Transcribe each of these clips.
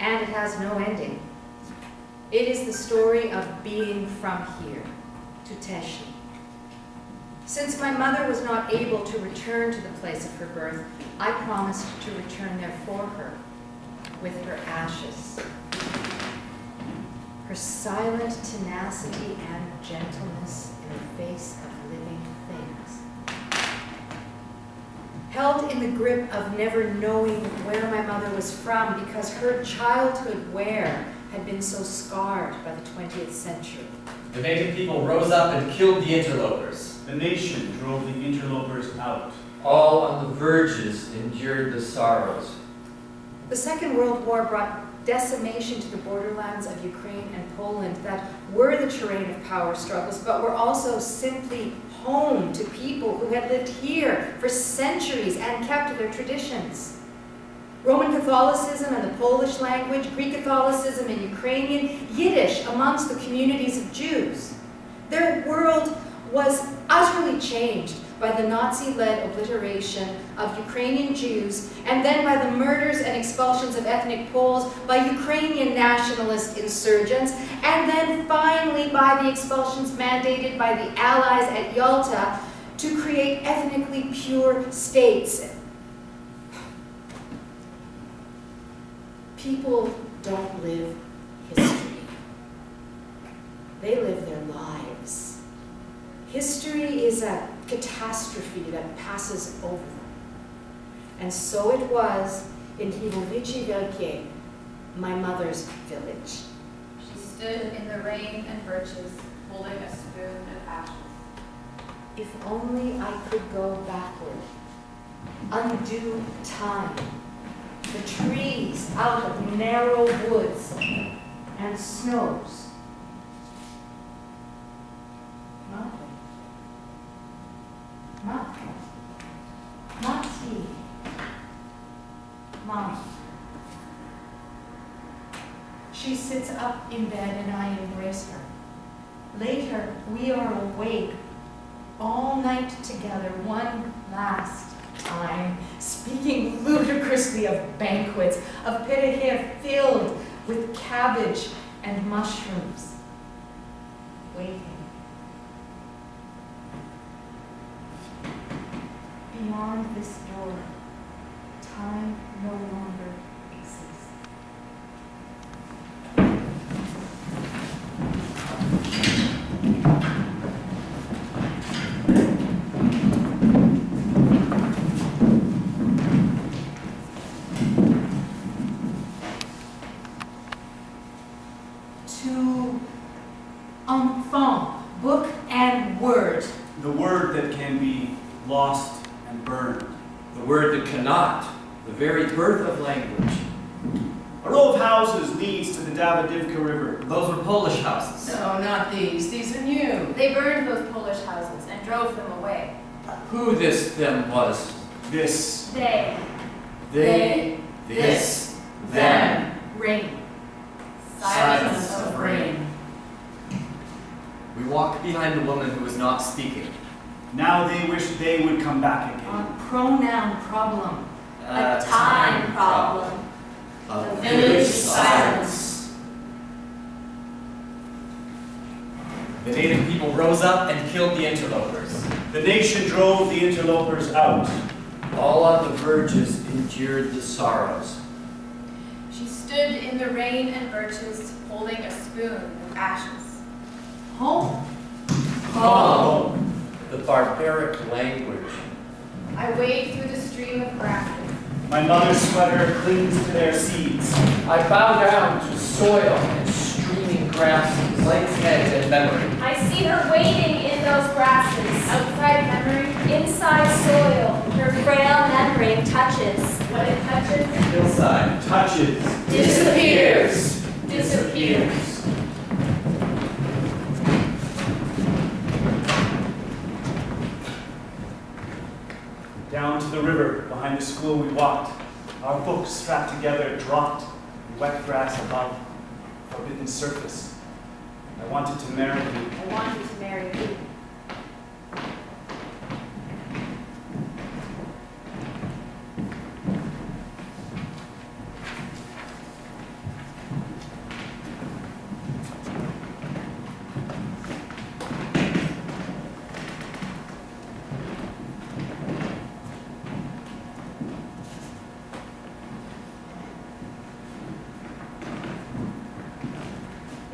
and it has no ending. It is the story of being from here to Teshi. Since my mother was not able to return to the place of her birth, I promised to return there for her, with her ashes. Her silent tenacity and gentleness in the face of living things. Held in the grip of never knowing where my mother was from because her childhood where had been so scarred by the 20th century. The native people rose up and killed the interlopers. The nation drove the interlopers out. All on the verges endured the sorrows. The Second World War brought decimation to the borderlands of Ukraine and Poland that were the terrain of power struggles, but were also simply home to people who had lived here for centuries and kept their traditions. Roman Catholicism and the Polish language, Greek Catholicism and Ukrainian, Yiddish amongst the communities of Jews. Their world was utterly changed by the Nazi-led obliteration of Ukrainian Jews, and then by the murders and expulsions of ethnic Poles by Ukrainian nationalist insurgents, and then finally by the expulsions mandated by the Allies at Yalta to create ethnically pure states. People don't live history. They live their lives. History is a catastrophe that passes over them. And so it was in Hivovici Velkie, my mother's village. She stood in the rain and birches, holding a spoon of ashes. If only I could go backward, undo time, the trees out of narrow woods and snows. Mati. Mom. She sits up in bed and I embrace her. Later, we are awake all night together, one last time, speaking ludicrously of banquets, of pirahir filled with cabbage and mushrooms, waiting. Beyond this door, time no longer exists. To enfant, book and word. The word that can be lost and burned. The word that cannot, the very birth of language. A row of houses leads to the Davidivka River. Those were Polish houses. No, not these. These are new. They burned those Polish houses and drove them away. Who this them was? This. They. They, this, them. Rain. Silence of rain. We walked behind the woman who was not speaking. Now they wish they would come back again. A pronoun problem. A time problem. A village silence. The native people rose up and killed the interlopers. The nation drove the interlopers out. All on the verges endured the sorrows. She stood in the rain and birches, holding a spoon of ashes. Home. Home. The barbaric language. I wade through the stream of grasses. My mother's sweater clings to their seeds. I bow down to soil and streaming grasses, light's head and memory. I see her waiting in those grasses. Outside memory, Inside soil, her frail memory touches. what it touches, Hillside. Touches. Disappears. Disappears. Down to the river, behind the school we walked. Our books strapped together dropped, wet grass above, forbidden surface. I wanted to marry you. I wanted to marry you.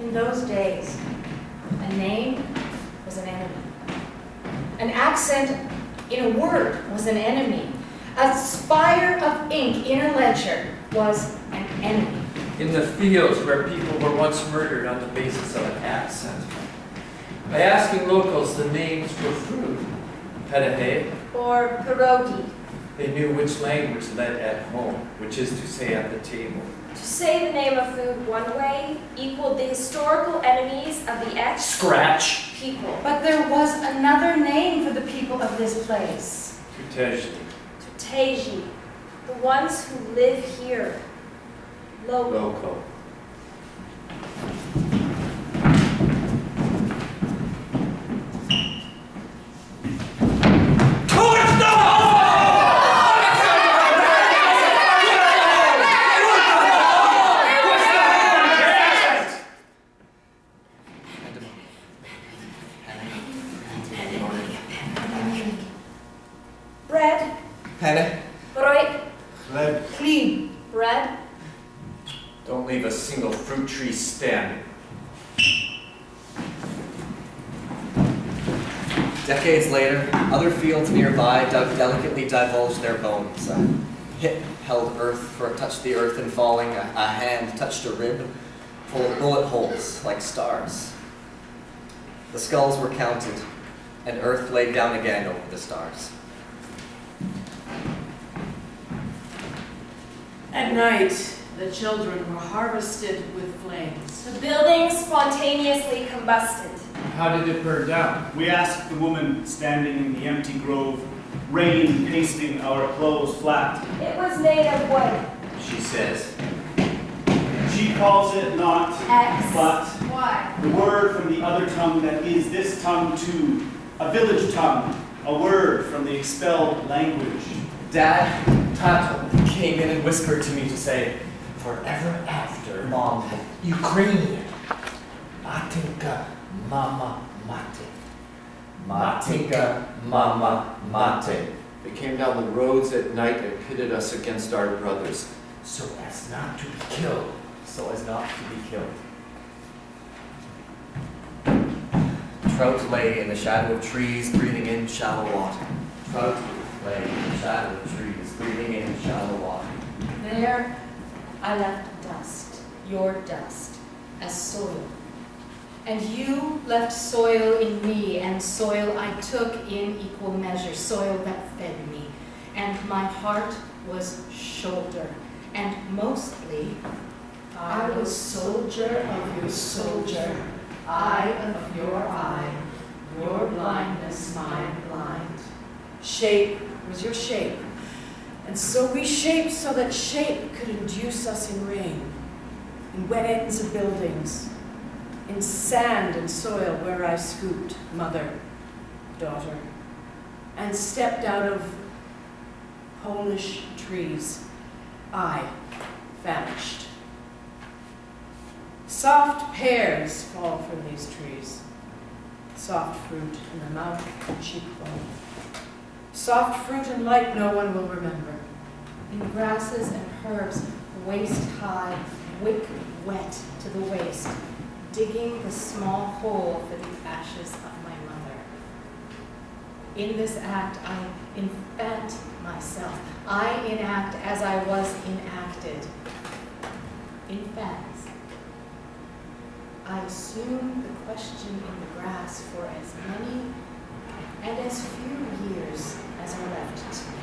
In those days, a name was an enemy. An accent in a word was an enemy. A spire of ink in a ledger was an enemy. In the fields where people were once murdered on the basis of an accent. By asking locals the names for food, pedahe, or pierogi. they knew which language led at home, which is to say at the table. To say the name of food one way equaled the historical enemies of the Scratch. people. But there was another name for the people of this place. Tutejli. Teji, the ones who live here. Local. Local. Bread, Penne. Broik, Led clean. bread. Don't leave a single fruit tree standing. Decades later, other fields nearby delicately divulged their bones. A hip held touched the earth in falling. A hand touched a rib, full of bullet holes like stars. The skulls were counted, and earth laid down again over the stars. At night, the children were harvested with flames. The building spontaneously combusted. How did it burn down? We asked the woman standing in the empty grove, rain pasting our clothes flat. It was made of wood. She says. She calls it not, X. but Why? the word from the other tongue that is this tongue too, a village tongue, a word from the expelled language. Dad, Tato, came in and whispered to me to say, forever after, Mom, Ukrainian. Matinka mama mate. Matinka mama mate. They came down the roads at night and pitted us against our brothers. So as not to be killed. so as not to be killed. Trout lay in the shadow of trees, breathing in shallow water. Trout lay in the shadow of trees, breathing in shallow water. There I left dust, your dust, as soil. And you left soil in me, and soil I took in equal measure, soil that fed me. And my heart was shoulder, and mostly I was soldier of your soldier, eye of your eye, your blindness mine blind. Shape was your shape, and so we shaped so that shape could induce us in rain, in wet ends of buildings, in sand and soil where I scooped mother, daughter, and stepped out of Polish trees. I vanished. Soft pears fall from these trees. Soft fruit in the mouth and cheekbone. Soft fruit and light no one will remember. in grasses and herbs, waist high, wick wet to the waist, digging the small hole for the ashes of my mother. In this act, I infant myself. I enact as I was enacted. Infants. I assume the question in the grass for as many and as few years as are left to me.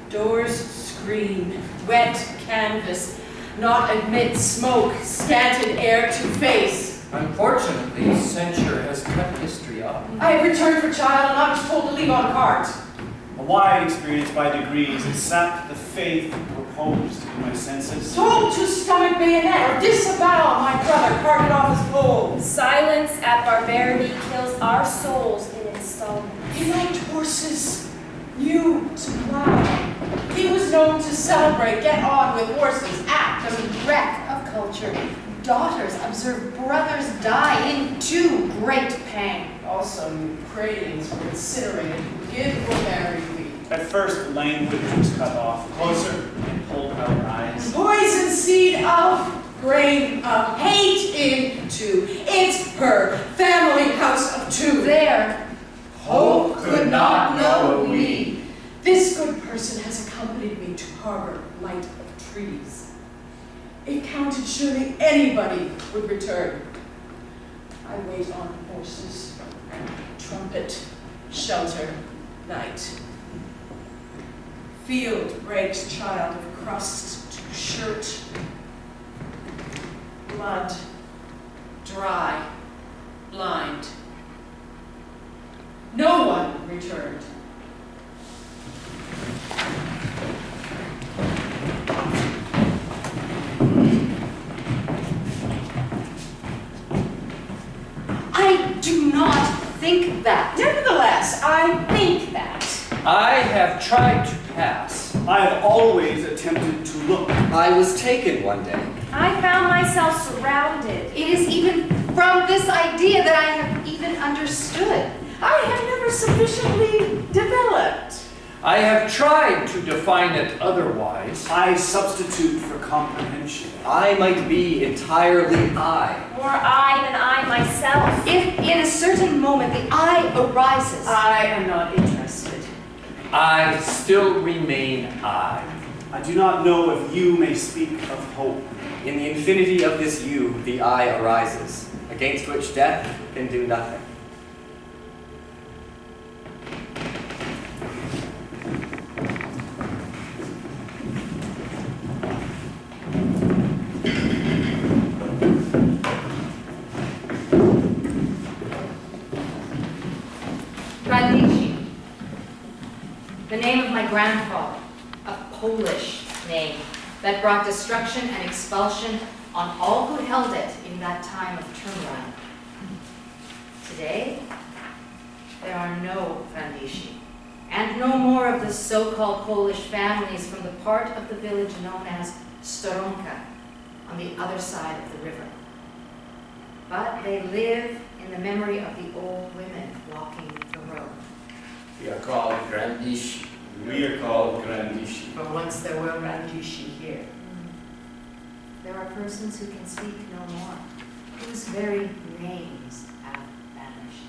Doors screen, wet canvas, not admit smoke, scanted air to face. Unfortunately, censure has cut history up. I have returned for child and I was told to leave on cart. A wide experience by degrees, it sapped the faith reposed in my senses. Told to stomach bayonet or disavow my brother carted off his pole. Silence at barbarity kills our souls in installment. He liked horses, new to plow. He was known to celebrate, get on with horses, act as a wreck of culture. Daughters observed brothers die in too great pain. Also, Ukrainians were incinerated, give or marry we. At first, language was cut off, closer and pulled out eyes. Poison seed of grain of hate into. It's her family house of two. There, hope could not know we. This good person has accompanied me to harbor light of trees. It counted surely anybody would return. I wait on horses, trumpet, shelter, night. Field breaks child of crust to shirt. Blood, dry, blind. No one returned. I do not think that. Nevertheless, I think that. I have tried to pass. I have always attempted to look. I was taken one day. I found myself surrounded. It is even from this idea that I have even understood. I have never sufficiently developed. I have tried to define it otherwise. I substitute for comprehension. I might be entirely I. More I than I myself. If in a certain moment the I arises, I am not interested. I still remain I. I do not know if you may speak of hope. In the infinity of this you, the I arises, against which death can do nothing. Radnici, the name of my grandfather, a Polish name that brought destruction and expulsion on all who held it in that time of turmoil. Today, there are no Radnici, and no more of the so-called Polish families from the part of the village known as Storonka, on the other side of the river. But they live in the memory of the old women walking the road. We are called Grandishi. We are called Grandishi. But once there were Radnici here. There are persons who can speak no more, whose very names have vanished.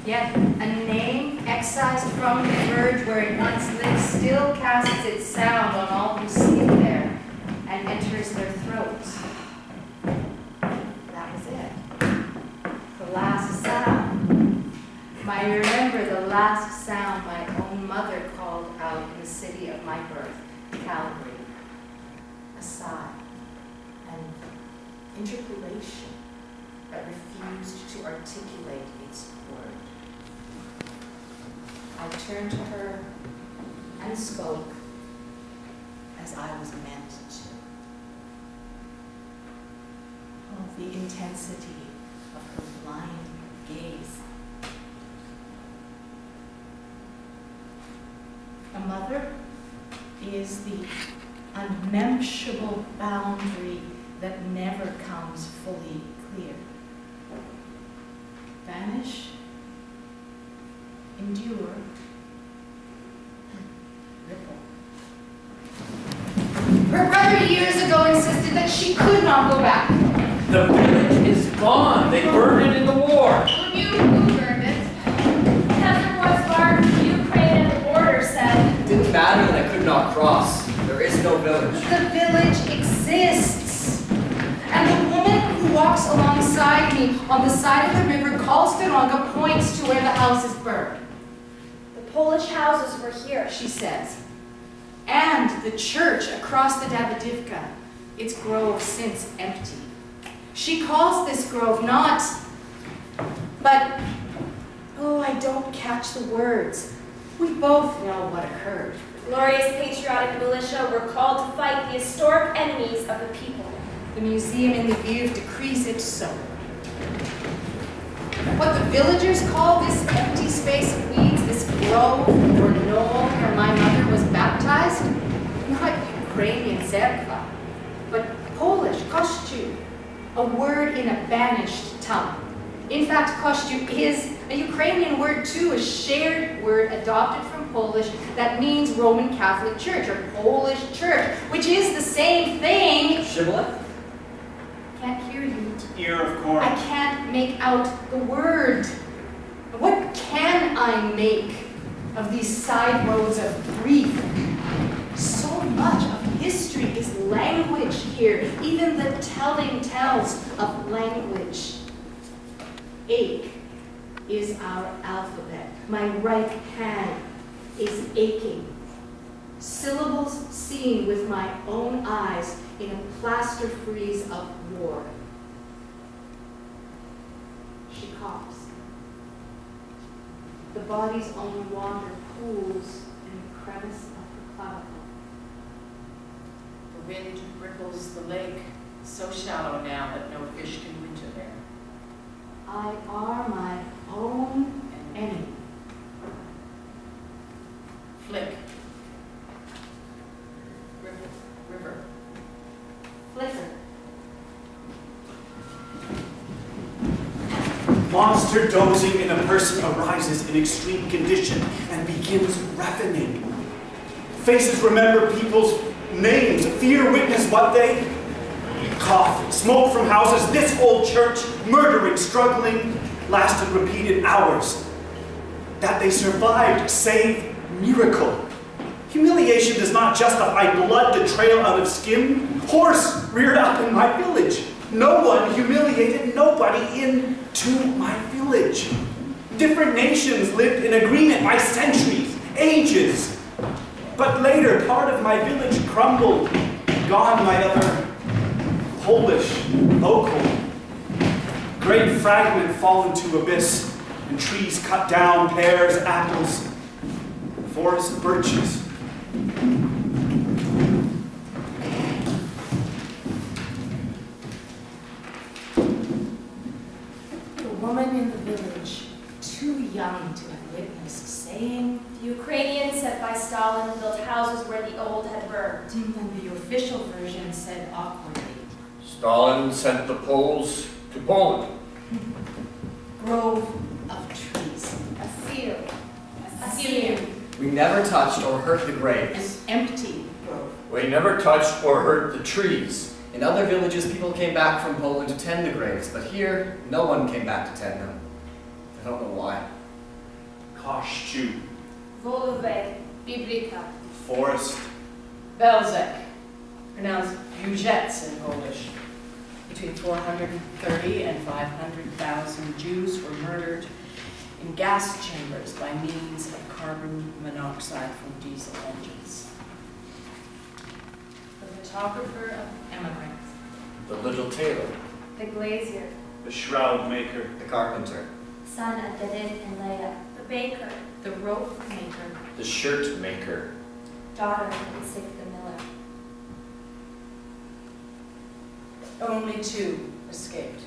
Yet a name excised from the verge where it once lived still casts its sound on all who see it there and enters their throats. That was it. The last sound. I remember the last sound my own mother called out in the city of my birth, Calgary. A sigh, an interpolation that refused to articulate its word. I turned to her and spoke as I was meant to. Oh, the intensity of her blind gaze. A mother is the unmentionable boundary that never comes fully clear. Vanish, endure, ripple. Her brother years ago insisted that she could not go back. The village is gone. They burned it in the war. Who burned it? Heaven was barred from Ukraine and the border said, It didn't matter that I could not cross. There is no village. The village exists. And the woman who walks alongside me on the side of the river calls Storonka points to where the house is burned. the Polish houses were here. She says. And the church across the Davidivka, its grove since empty. She calls this grove not, but, oh, I don't catch the words. We both know what occurred. Glorious patriotic militia were called to fight the historic enemies of the people. The museum in Lviv decrees it so. What the villagers call this empty space of weeds, this grove or knoll where my mother was baptized? Not Ukrainian zerkva, but Polish kościół, a word in a banished tongue. In fact, kościół is a Ukrainian word too, a shared word adopted from Polish that means Roman Catholic Church or Polish Church, which is the same thing. Shibboleth? Can't hear you. Ear of corn. I can't make out the word. What can I make of these side roads of grief? So much of history is language here, even the telling tells of language. Ache is our alphabet. My right hand is aching. Syllables seen with my own eyes in a plaster frieze of war. She coughs. The body's own water pools in the crevice of the clavicle. The wind ripples the lake, so shallow now that no fish can winter there. I are my own enemy. Flick. River. Flicker. Monster dozing in a person arises in extreme condition and begins reckoning. Faces remember people's names. Fear witness what they cough. Smoke from houses. This old church, murdering, struggling, lasted repeated hours. That they survived, save miracle. Humiliation does not justify blood to trail out of skin. Horse reared up in my village. No one humiliated nobody into my village. Different nations lived in agreement by centuries, ages. But later, part of my village crumbled. Gone my other Polish, local. Great fragment fall into abyss, and trees cut down, pears, apples, forest birches. The woman in the village, too young to have witnessed, saying, The Ukrainians sent by Stalin built houses where the old had burned. and the official version said awkwardly, Stalin sent the Poles to Poland. grove of trees, A field. A field. We never touched or hurt the an graves. empty grove. We never touched or hurt the trees. In other villages, people came back from Poland to tend the graves, but here, no one came back to tend them. I don't know why. Kościół, Volove. Biblica. forest. Belzec, pronounced Bujets in Polish. Between 430 and 500,000 Jews were murdered in gas chambers by means of carbon monoxide from diesel engines. The photographer of emigrants. The little tailor. The glazier. The shroud maker. The carpenter. Son of David and Leah. The baker. The rope maker. The shirt maker. Daughter of Isaac the miller. Only 2 escaped.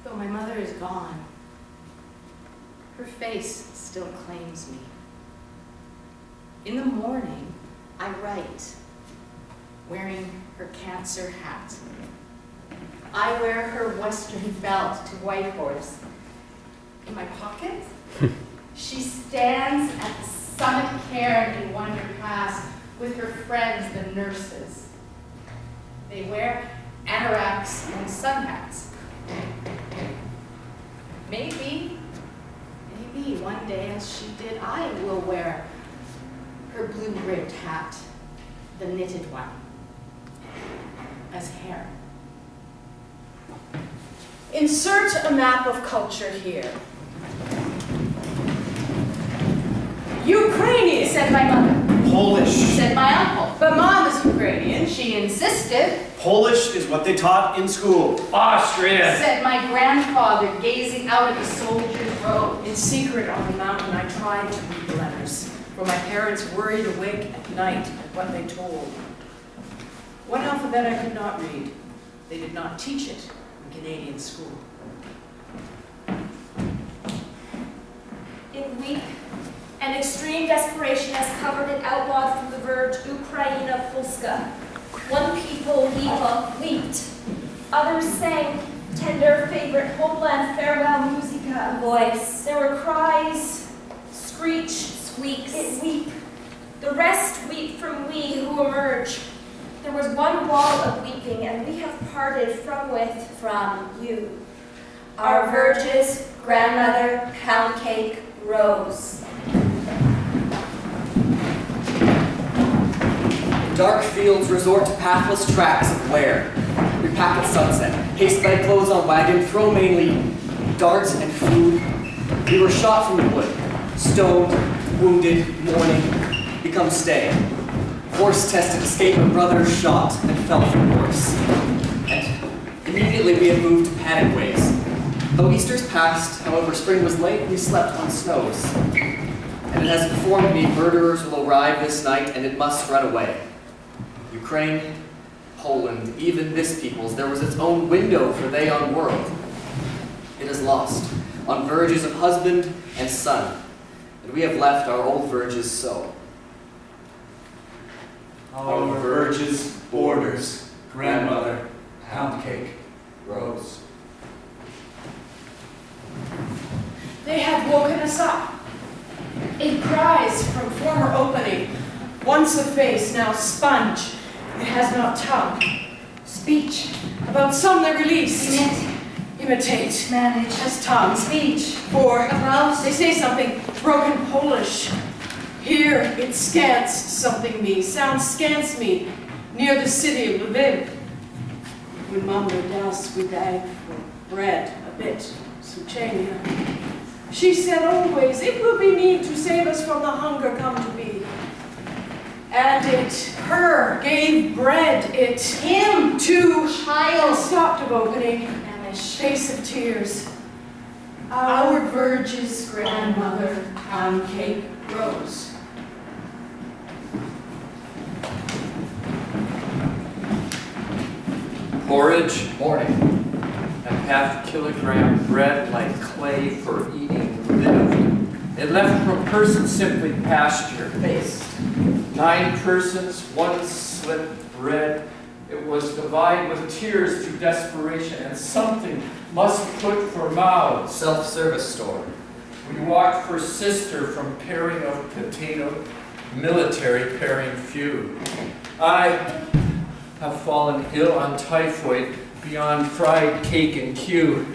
Though my mother is gone, her face still claims me. In the morning, I write, wearing her cancer hat. I wear her western belt to Whitehorse. In my pocket, she stands at the summit cairn in Wonder Pass with her friends, the nurses. They wear anoraks and sun hats. Maybe one day, as she did, I will wear her blue-ribbed hat, the knitted one, as hair. Insert a map of culture here. Ukrainian, Said my mother, Polish. said my uncle. but Mom is Ukrainian. She she insisted, Polish is what they taught in school. Austrian! said my grandfather, gazing out at the soldiers' row. In secret on the mountain, I tried to read the letters, for my parents worried awake at night at what they told. One alphabet I could not read. They did not teach it in Canadian school. In weak and extreme desperation has covered and outlawed from the verge Ukraina Polska. One people wept. Others sang tender favorite homeland farewell musica. Voice. There were cries, screech, squeaks, it weep. The rest weep from we who emerge. There was one wall of weeping, and we have parted from you. Our verges, grandmother, pound cake, rose. Dark fields resort to pathless tracks of wear. We pack at sunset, haste bedclothes on wagon, throw mainly darts and food. We were shot from the wood, stoned, wounded, mourning, become stay. Horse tested, escaped, but brothers shot and fell from horse. And immediately we had moved to panic ways. Though Easter's passed, however, spring was late, we slept on snows. And it has informed me murderers will arrive this night, and it must run away. Ukraine, Poland, even this people's, there was its own window for they on world. It is lost, on verges of husband and son, and we have left our old verges so. Our verges, borders, grandmother, pound cake, rose. They have woken us up. It cries from former opening, once a face, now sponge. It has not tongue. Speech, about some they release. Imitate, manage, has tongue. speech, For about, they say something broken Polish. Here it scants something me, sounds scants me, near the city of Lviv. When mother does we beg for bread, a bit, Suchenia. She said always, it will be need to save us from the hunger come to be. And it, her, gave bread, it, him, to, child, stopped of opening, Amish, face of tears. Our verges, grandmother, pound cake, rose. Porridge Morning. and half-kilogram bread like clay for eating lived. It left from person simply pasture. Faced. 9 persons, 1 slip bread. It was divided with tears to desperation, and something must put for mouths. Self-service store. We walked for sister from paring of potato, military paring few. I have fallen ill on typhoid beyond fried cake and Q.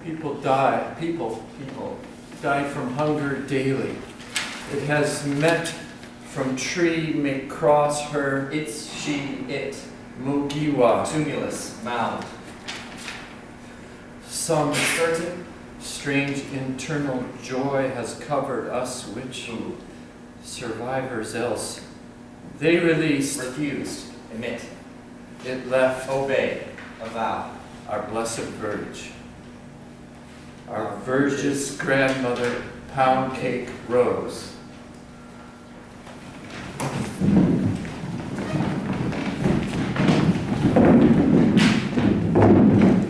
People die from hunger daily. It has met from tree may cross her, It's, she, it. Mugiwa. Tumulus, mound. Some Certain. strange internal joy has covered us, which Who? survivors else. They released, Refused. Emit. it left Obey. Avow. our blessed verge. Our verge's grandmother, pound cake, rose.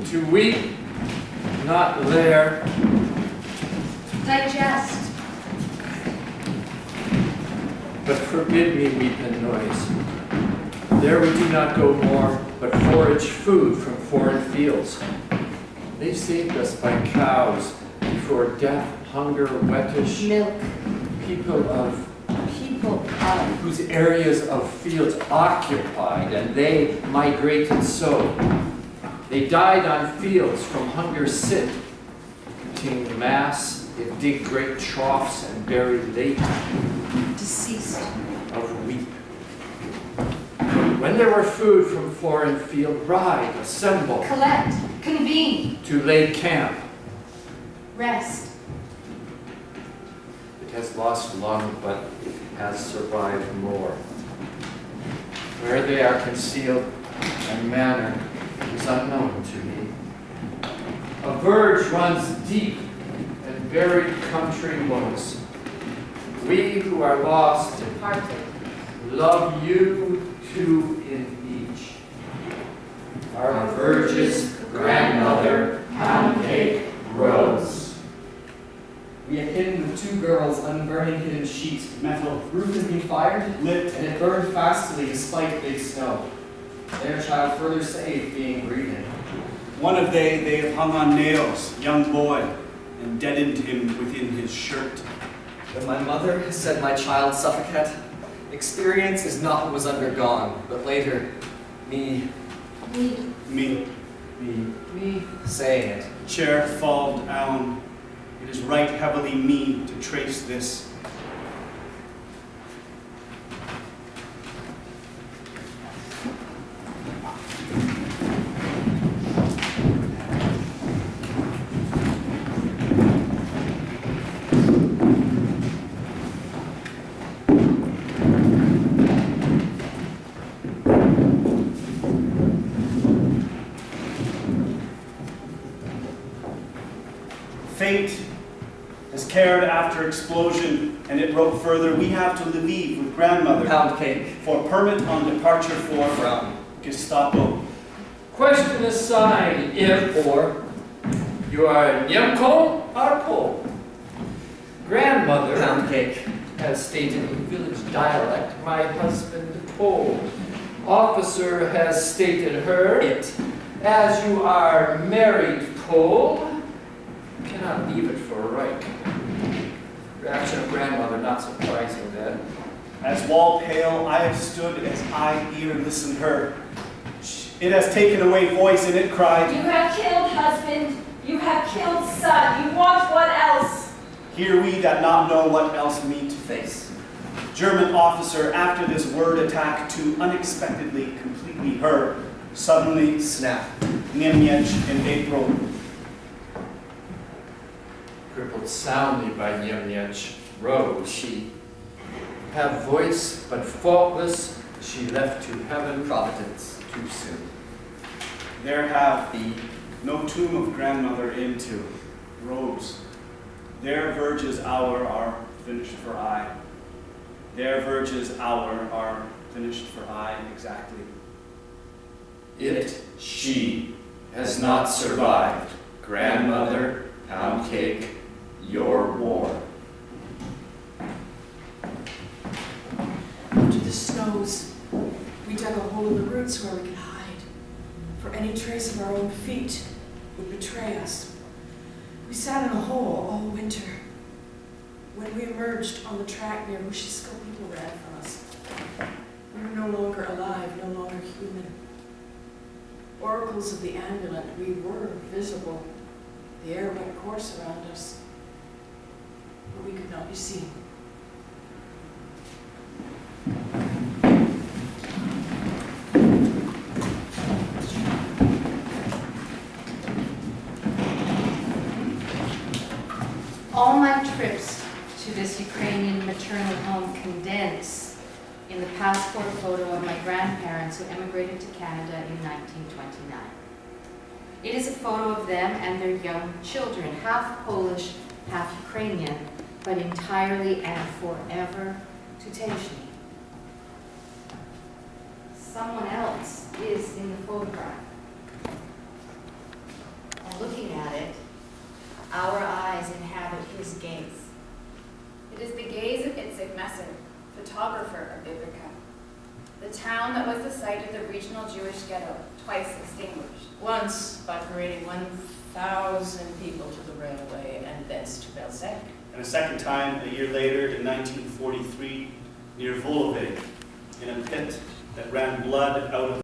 To weep, not lair, digest, but forbid me weep and noise. There we do not go more, but forage food from foreign fields. They saved us by cows before death, hunger, wettish, milk, people of whose areas of fields occupied, and they migrated so. They died on fields from hunger sit, containing mass, they dig great troughs and bury late deceased, of weep. When there were food from foreign field, ride, assemble, collect, convene, to lay camp. rest, It has lost long, but it has survived more. Where they are concealed, their manner is unknown to me. A verge runs deep in buried country woods. We who are lost Departed. love you two in each. Our verges, grandmother, pound cake, rose. We have hidden with two girls, unburning hidden sheet. Metal, Roof has been fired, lit, and it burned fastly despite big snow. Their child further saved being breathing. one of they have hung on nails, young boy, and deadened him within his shirt. When my mother has said my child suffocate, experience is not what was undergone, but later, me Me, saying it. chair falled down. It is right heavily me to trace this. Fate has cared after explosion, and it wrote further, we have to Lviv with grandmother Pound cake. for permit on departure for From. Gestapo. Question aside, if Or. you are Nyemko or Pole. Grandmother Pound cake. has stated in village dialect, my husband Pole. Officer has stated her, It. as you are married Pole, cannot leave it for right. Reaction of grandmother, not surprising then. As wall pale, I have stood as I ear listened her. It has taken away voice, and it cried, You have killed husband, you have killed son, you want what else? hear we that not know what else meet. Face. German officer, after this word attack to unexpectedly completely her, suddenly Snap. Niemiec in April. Crippled soundly by Nyemnyech, rose she. Have voice, but faultless, she left to heaven Providence. too soon. There have be no tomb of grandmother into rose. Their verges hour are finished for I. Their verges hour are finished for I exactly. It, she, has not survived. Grandmother, pound cake, your war. After the snows, we dug a hole in the roots where we could hide, for any trace of our own feet would betray us. We sat in a hole all winter. When we emerged on the track near Mushisko, people ran from us. We were no longer alive, no longer human. Oracles of the amulet, we were visible. The air went coarse around us, but we could not be seen. All my trips to this Ukrainian maternal home condense in the passport photo of my grandparents who emigrated to Canada in 1929. It is a photo of them and their young children, half Polish, half Ukrainian, but entirely and forever Tutejni. Someone else is in the photograph. And looking at it, our eyes inhabit his gaze. It is the gaze of Itzik Messer, photographer of Ivica, the town that was the site of the regional Jewish ghetto, twice extinguished. Once by parading 1,000 people to the railway and thence to Belzec. And a second time, a year later, in 1943, near Volovik, in a pit that ran blood out of